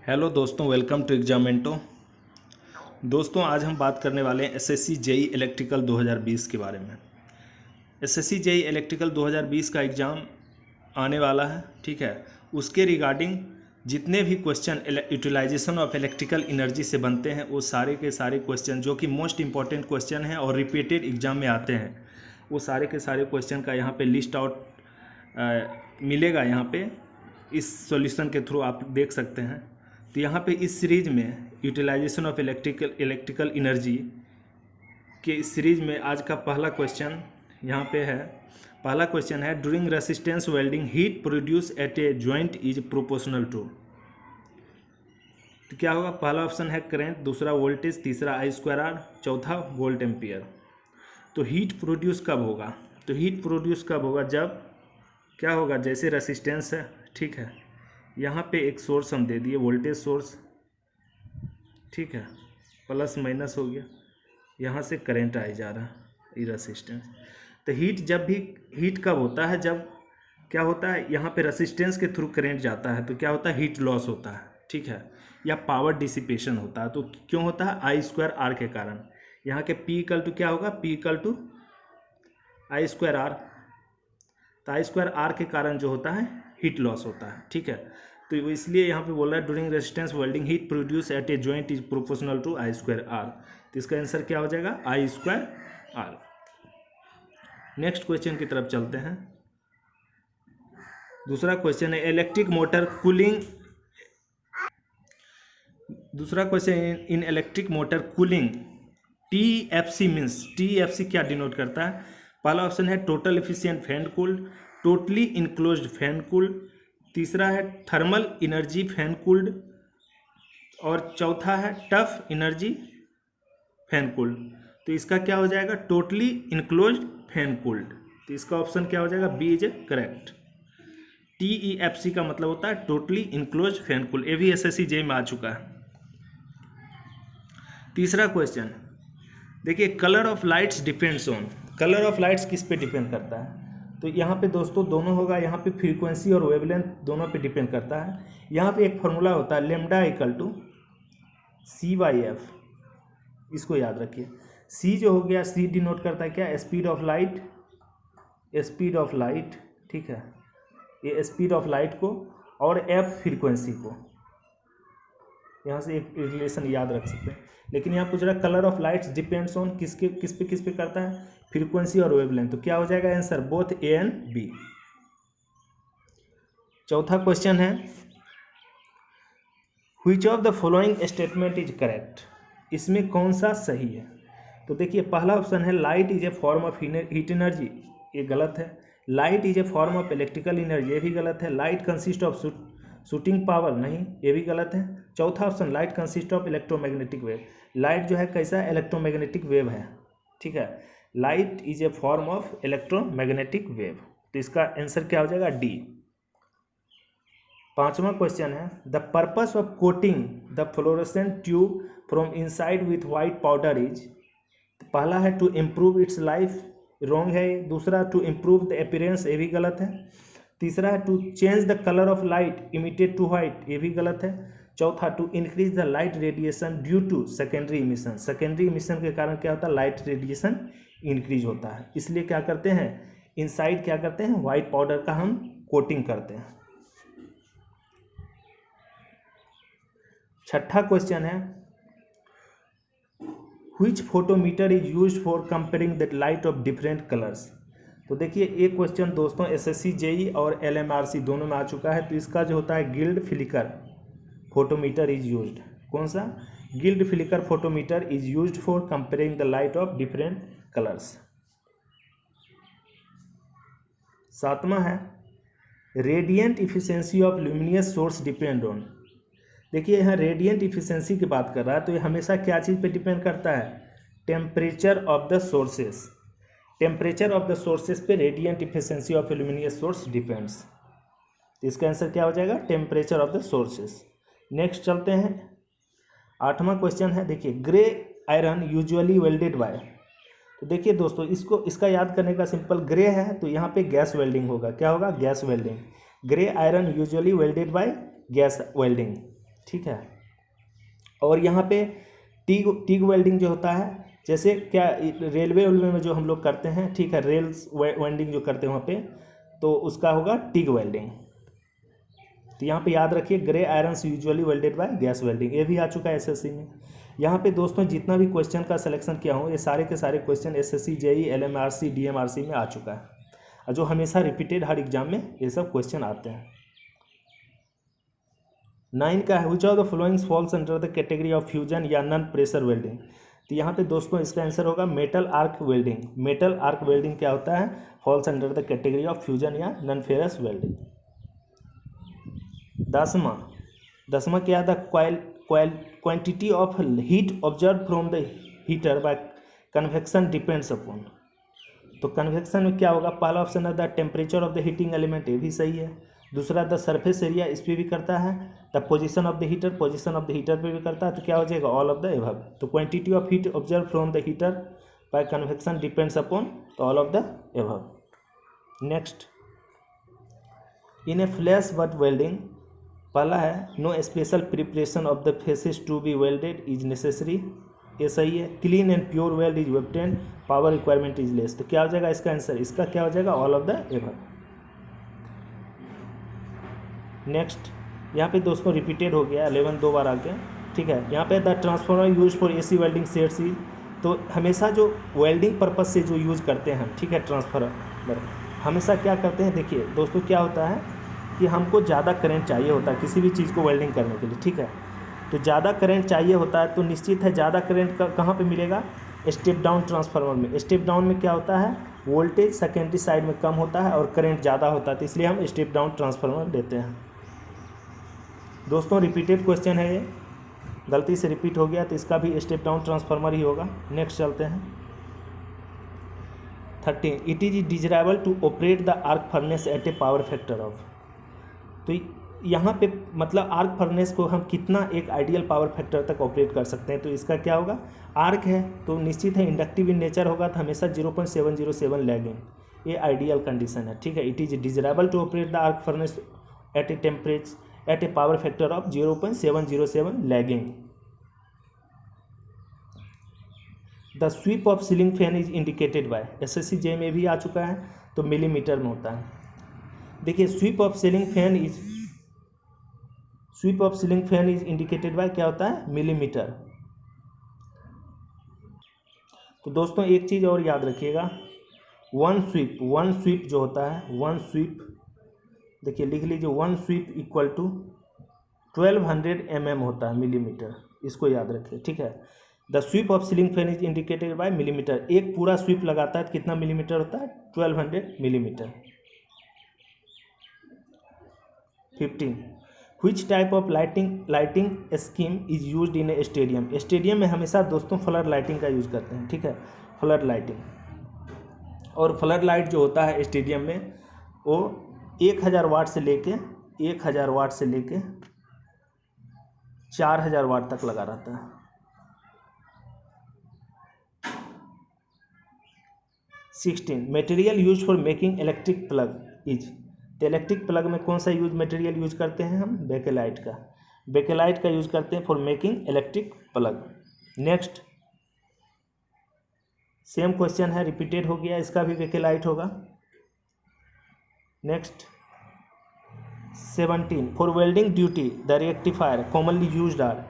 Hello दोस्तों, welcome to एग्जामेंटो। दोस्तों, आज हम बात करने वाले हैं एसएससी जेई इलेक्ट्रिकल 2020 के बारे में। एसएससी जेई इलेक्ट्रिकल 2020 का एग्ज़ाम आने वाला है, ठीक है। उसके रिगार्डिंग जितने भी question utilization of electrical energy से बनते हैं, वो सारे के सारे क्वेश्चन जो कि मोस्ट इंपॉर्टेंट क्वेश्चन हैं और रिपीटेड एग्जाम में आते हैं, वो सारे के सारे क्वेश्चन का यहाँ पे लिस्ट आउट मिलेगा। यहाँ पे इस सॉल्यूशन के थ्रू आप देख सकते हैं। तो यहाँ पे इस सीरीज में यूटिलाइजेशन ऑफ इलेक्ट्रिकल एनर्जी के इस सीरीज में आज का पहला क्वेश्चन यहाँ पे है। पहला क्वेश्चन है, during resistance welding heat produce at a joint is proportional to. तो क्या होगा? पहला ऑप्शन है करंट, दूसरा वोल्टेज, तीसरा I²R, चौथा वोल्ट एम्पियर। तो हीट प्रोड्यूस कब होगा? तो हीट प्रोड्यूस कब होगा? जब क्या होगा, जैसे रेसिस्टेंस है, ठीक है, यहाँ पे एक सोर्स हम दे दिए, वोल्टेज सोर्स, ठीक है, प्लस माइनस हो गया, यहाँ से करंट आ जा रहा है, ये रेसिस्टेंस। तो हीट कब होता है? जब क्या होता है, यहाँ पे रेसिस्टेंस के थ्रू करंट जाता है, तो क्या होता है, हीट लॉस होता है, ठीक है, या पावर डिसिपेशन होता है। तो क्यों होता है? I²R के कारण। यहाँ के P इक्वल टू क्या होगा? P equal to I²R। तो I²R के कारण जो होता है हीट लॉस होता है, ठीक है। तो इसलिए यहाँ पे बोल रहा है during resistance welding heat produce at a joint is proportional to I²R। तो इसका आंसर क्या हो जाएगा? I²R। नेक्स्ट क्वेश्चन की तरफ चलते हैं। दूसरा क्वेश्चन है इलेक्ट्रिक मोटर कूलिंग। दूसरा क्वेश्चन, इन electric motor cooling TFC means, TFC क्या डिनोट करता है? पहला ऑप्शन है total efficient fan cooled, totally enclosed fan cooled, तीसरा है थर्मल एनर्जी फैन कूल्ड, और चौथा है टफ एनर्जी फैन कूल्ड। तो इसका क्या हो जाएगा? Totally enclosed fan cooled. तो इसका ऑप्शन क्या हो जाएगा? B is correct. TEFC का मतलब होता है टोटली इनक्लोज्ड फैन कूल्ड। ये भी SSC जेई में आ चुका है। तीसरा क्वेश्चन देखिए, colour of lights depends on. Colour of lights किस पे डिपेंड करता है? तो यहाँ पे दोस्तों दोनों होगा, यहाँ पे फ्रीक्वेंसी और वेवलेंथ दोनों पे डिपेंड करता है। यहाँ पे एक फॉर्मूला होता है लेमडा इक्वल टू C/F, इसको याद रखिए। C जो हो गया, C डिनोट करता है क्या? Speed of light, speed of light, ठीक है, ये स्पीड ऑफ लाइट को, और F फ्रीक्वेंसी को। यहाँ से एक रिलेशन याद रख सकते हैं। लेकिन यहाँ पूछ रहा है colour of lights depends on, किस पे करता है? फ्रीक्वेंसी और वेवलेंथ। तो क्या हो जाएगा answer? Both A and B। चौथा क्वेश्चन है, which of the following statement is correct. इसमें कौन सा सही है? तो देखिए, पहला ऑप्शन है light is a form of heat energy, ये गलत है। Light is a form of electrical energy, ये भी गलत है। Light consist of shooting power, नहीं, ये भी गलत है। चौथा option light consist of electromagnetic wave. Light जो है कैसा है? इलेक्ट्रोमैग्नेटिक वेव है, ठीक है। Light is a form of electromagnetic wave. तो इसका आंसर क्या हो जाएगा? डी। पांचवा क्वेश्चन है, the purpose of coating the fluorescent tube from inside with white powder is. पहला है to improve its life, wrong है। दूसरा टू इम्प्रूव द अपीयरेंस, ये भी गलत है। तीसरा है to change the colour of light emitted to white, ये भी गलत है। चौथा to increase the light radiation due to secondary emission. Secondary emission के कारण क्या होता है? लाइट रेडिएशन इंक्रीज होता है। इसलिए क्या करते हैं, इनसाइड क्या करते हैं, वाइट पाउडर का हम कोटिंग करते हैं। छठा क्वेश्चन है, which photometer is used for comparing the light of different colours. तो देखिए, एक क्वेश्चन दोस्तों SSC जेई और LMRC दोनों में आ चुका है। तो इसका जो होता है guild flicker photometer is used. कौन सा? Guild flicker photometer is used for comparing the light of different colours. सातवां है, radiant efficiency of luminous source depend on. देखिए, यहाँ रेडियंट इफिशिएंसी की बात कर रहा है, तो ये हमेशा क्या चीज़ पे डिपेंड करता है? Temperature of the sources. Temperature of the sources पे radiant efficiency of luminous source depends. तो इसका आंसर क्या हो जाएगा? Temperature of the sources. Next चलते हैं, आठवां क्वेश्चन है, देखिए, grey iron usually welded by. तो देखिए दोस्तों, इसका याद करने का सिंपल, ग्रे है तो यहाँ पे गैस वेल्डिंग होगा। क्या होगा? Gas welding. Grey iron usually welded by gas welding. ठीक है। और यहाँ पे टीग वेल्डिंग जो होता है, जैसे क्या रेलवे में जो हम लोग करते हैं, ठीक है, रेल्स वेल्डिंग जो करते हैं वहाँ पे, तो उसका होगा टीग वेल्डिंग। तो यहाँ पे याद रखिए, grey irons usually welded by gas welding, ये भी आ चुका है एसएससी में। यहाँ पे दोस्तों जितना भी क्वेश्चन का सिलेक्शन किया हूँ, ये सारे के सारे question SSC, JE, LMRC, DMRC में आ चुका है, और जो हमेशा रिपीटेड हर एग्जाम में ये सब क्वेश्चन आते हैं। 9 का है, which of the following falls under the category of fusion या नॉन प्रेशर वेल्डिंग। तो यहाँ पे दोस्तों इसका आंसर होगा metal arc welding. Metal arc welding क्या होता है, falls under the category of fusion या नॉन फेरस वेल्डिंग। 10वां क्या है, the quantity of heat observe from the heater by convection depends upon. तो कन्वेक्शन में क्या होगा, पहला ऑप्शन है the temperature of the heating element, ये भी सही है। दूसरा द सरफेस एरिया, इस पर भी करता है। The position of the heater, position of the heater पे भी करता है। तो क्या हो जाएगा, ऑल ऑफ द एबव। तो quantity of heat observe from the heater by convection depends upon, तो all of the above. Next, in a flash butt welding, पहला है no special preparation of the faces to be welded is necessary, ये सही है। Clean and pure weld is obtained, power requirement is less. तो क्या हो जाएगा इसका आंसर, इसका क्या हो जाएगा, all of the above. Next, यहाँ पे दोस्तों रिपीटेड हो गया, 11 दो बार आ गया, ठीक है। यहाँ पे the transformer use for AC welding sets is, तो हमेशा जो वेल्डिंग पर्पज से जो यूज़ करते हैं, ठीक है, ट्रांसफार्मर हमेशा क्या करते हैं, देखिए दोस्तों क्या होता है कि हमको ज़्यादा करंट चाहिए होता है किसी भी चीज़ को वेल्डिंग करने के लिए, ठीक है। तो ज़्यादा करंट चाहिए होता है, तो निश्चित है ज़्यादा करंट कहाँ पे मिलेगा, स्टेप डाउन ट्रांसफार्मर में। स्टेप डाउन में क्या होता है, वोल्टेज सेकेंडरी साइड में कम होता है और करंट ज़्यादा होता है, तो इसलिए हम स्टेप डाउन ट्रांसफार्मर लेते हैं। दोस्तों रिपीटेड क्वेश्चन है ये, गलती से रिपीट हो गया तो इसका भी स्टेप डाउन ट्रांसफार्मर ही होगा। नेक्स्ट चलते हैं 13, it is desirable to operate the arc furnace at a power factor of. तो यहाँ पे मतलब आर्क फर्नेस को हम कितना एक आइडियल पावर फैक्टर तक ऑपरेट कर सकते हैं, तो इसका क्या होगा, आर्क है तो निश्चित है इंडक्टिव इन नेचर होगा, तो हमेशा 0.707 लैगिंग, ये आइडियल कंडीशन है, ठीक है। It is desirable to operate the arc furnace at a temperature at a power factor of 0.707 lagging. The sweep of ceiling fan is indicated by, SSC JE में भी आ चुका है, तो मिलीमीटर में होता है। देखिए sweep of ceiling fan is indicated by क्या होता है, मिलीमीटर। तो दोस्तों एक चीज़ और याद रखिएगा, वन स्वीप जो होता है, वन स्वीप, देखिए लिख लीजिए, one sweep equal to 1200 mm होता है, मिलीमीटर, इसको याद रखिए, ठीक है। The sweep of ceiling fan is indicated bye millimetre, एक पूरा स्वीप लगाता है तो कितना मिलीमीटर होता है, 1200 millimetre. 15, which type of lighting scheme is used in A stadium. Stadium में हमेशा दोस्तों फ्लड लाइटिंग का यूज़ करते हैं, ठीक है, फ्लड लाइटिंग। और फ्लड लाइट जो होता है स्टेडियम में, वो 1000 वाट से लेके 4000 वाट तक लगा रहता है। 16, material use for making electric plug is, तो इलेक्ट्रिक प्लग में कौन सा मटेरियल यूज करते हैं हम, बेकेलाइट का यूज करते हैं for making electric plug. Next, same question है, रिपीटेड हो गया, इसका भी बेकेलाइट होगा। Next 17, for welding duty the rectifier commonly used are.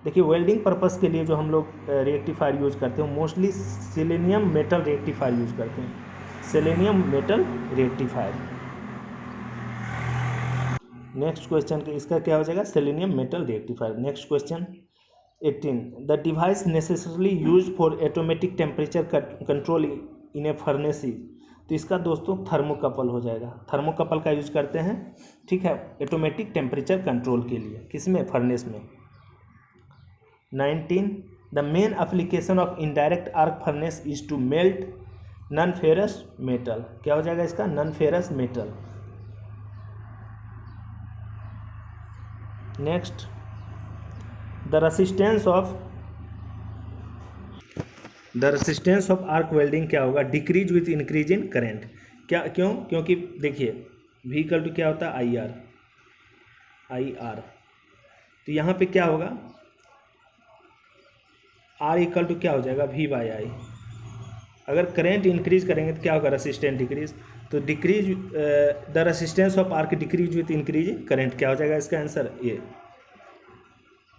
देखिए वेल्डिंग पर्पस के लिए जो हम लोग रेक्टिफायर यूज करते हैं, mostly selenium metal rectifier use करते हैं, selenium metal rectifier. Next question इसका क्या हो जाएगा, selenium metal rectifier. Next question 18, the device necessarily use for automatic temperature control in A furnace is, तो इसका दोस्तों थर्मोकपल हो जाएगा, थर्मोकपल का यूज करते हैं, ठीक है, ऑटोमेटिक टेम्परेचर कंट्रोल के लिए, किसमें, फर्नेस में। 19, the main application of indirect arc furnace is to melt non ferrous metal, क्या हो जाएगा इसका, non ferrous metal. Next, the resistance of arc welding क्या होगा, decrease with increase in current, क्या, क्यों, क्योंकि देखिए V इक्वल टू क्या होता है, आई आर, तो यहाँ पे क्या होगा, R इक्वल टू क्या हो जाएगा, V बाई आई। अगर करंट इंक्रीज करेंगे तो क्या होगा, रेसिस्टेंस डिक्रीज। तो decrease the resistance of arc decrease with increase current, क्या हो जाएगा इसका आंसर ये।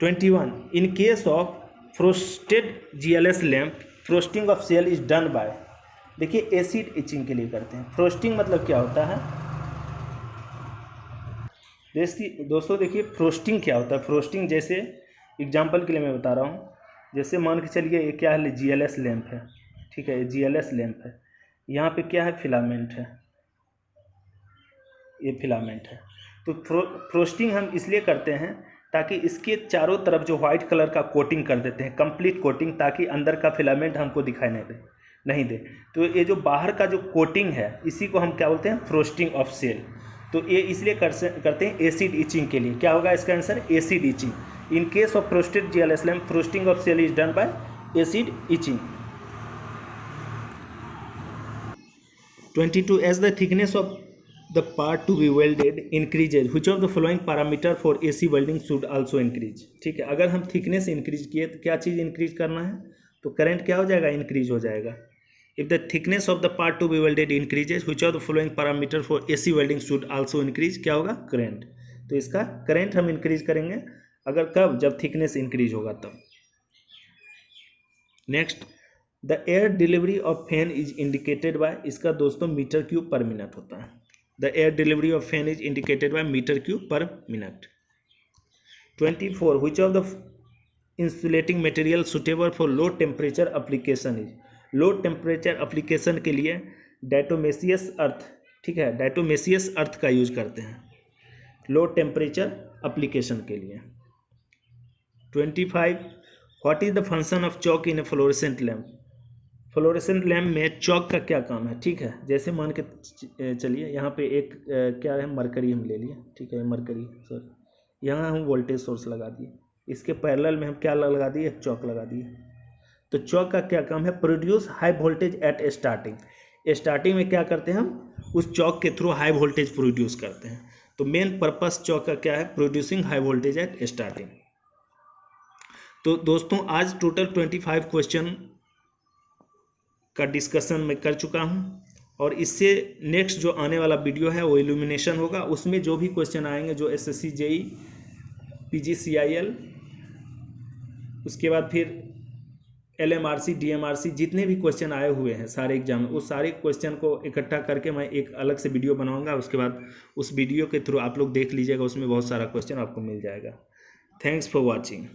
21 in case of frosted GLS lamp frosting of cell is done by, देखिए एसिड इचिंग के लिए करते हैं। फ्रोस्टिंग मतलब क्या होता है दोस्तों, देखिए फ्रोस्टिंग क्या होता है। फ्रोस्टिंग जैसे एग्जांपल के लिए मैं बता रहा हूँ, जैसे मान के चलिए ये क्या है, GLS लैम्प है, ठीक है, ये GLS लैम्प है, यहाँ पे क्या है, फिलामेंट है, ये फिलामेंट है। तो फ्रोस्टिंग हम इसलिए करते हैं ताकि इसके चारों तरफ जो वाइट कलर का कोटिंग कर देते हैं, कंप्लीट कोटिंग, ताकि अंदर का फिलामेंट हमको दिखाई नहीं दे। तो ये जो बाहर का जो कोटिंग है इसी को हम क्या बोलते हैं, फ्रोस्टिंग ऑफ सेल। तो ये इसलिए करते हैं एसिड इचिंग के लिए। क्या होगा इसका answer, acid etching. In case of frosted GLS lamp frosting of cell is done by acid etching. 22 as the thickness of the part to be welded increases, which of the following parameter for AC welding should also increase। ठीक है, अगर हम thickness increase किए तो क्या चीज़ increase करना है, तो करंट क्या हो जाएगा, इंक्रीज हो जाएगा। If the thickness of the part to be welded increases, which of the following parameter for AC welding should also increase, क्या होगा, करंट। तो इसका करंट हम इंक्रीज करेंगे अगर कब, जब थिकनेस इंक्रीज होगा तब। Next, the air delivery of fan is indicated by, इसका दोस्तों मीटर क्यूब पर मिनट होता है। The air delivery of fan is indicated by metre cube per minute. 24 which of the insulating material suitable for low temperature application is, low temperature application के लिए डायटोमेशियस अर्थ, ठीक है, डायटोमेशियस अर्थ का use करते हैं लो temperature application के लिए। 25 what is the function of chalk in A fluorescent lamp, fluorescent lamp में चॉक का क्या काम है, ठीक है। जैसे मान के चलिए यहाँ पे एक क्या है, मरकरी हम ले लिए, ठीक है, मरकरी सॉरी, यहाँ हम वोल्टेज सोर्स लगा दिए, इसके पैरेलल में हम क्या लगा दिए, चॉक लगा दिए। तो चॉक का क्या काम है, produce high voltage at starting. Starting में क्या करते हैं हम, उस चॉक के थ्रू हाई वोल्टेज प्रोड्यूस करते हैं। तो मेन पर्पस चॉक का क्या है, producing high voltage at starting. तो दोस्तों आज टोटल 25 क्वेश्चन का डिस्कशन मैं कर चुका हूँ, और इससे नेक्स्ट जो आने वाला वीडियो है वो इल्यूमिनेशन होगा। उसमें जो भी क्वेश्चन आएंगे, जो SSC JEE PGCIL, उसके बाद फिर LMRC DMRC, जितने भी क्वेश्चन आए हुए हैं सारे एग्जाम, उस सारे क्वेश्चन को इकट्ठा करके मैं एक अलग से वीडियो बनाऊंगा। उसके बाद उस वीडियो के थ्रू आप लोग देख लीजिएगा, उसमें बहुत सारा क्वेश्चन आपको मिल जाएगा। Thanks for watching.